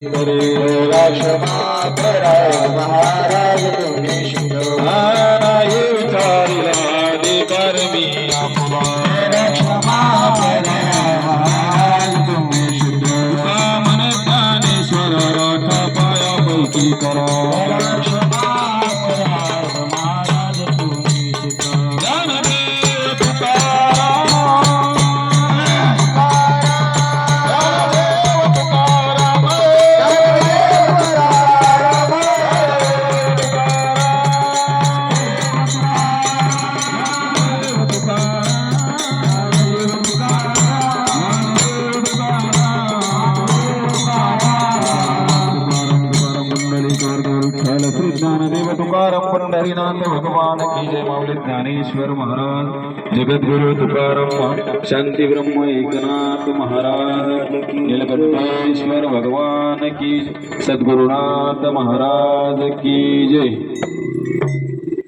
क्षमा करा महाराज तुम्ही शुद्ध हे विचारिला देकर मी आपला क्षमा करा महाराज तुम्ही शुद्ध मन ज्ञानेश्वर राठा पायापैकी करा क्षमा करा महाराज तुम्ही शुद्ध ज्ञानदेव तुकाराम ज्ञानदेव तुकाराम पंढरीनाथ भगवान की जय माऊली ज्ञानेश्वर महाराज जगद्गुरु तुकाराम शांती ब्रह्म एकनाथ महाराज नीलकंठेश्वर भगवान की सद्गुरुनाथ महाराज की जय।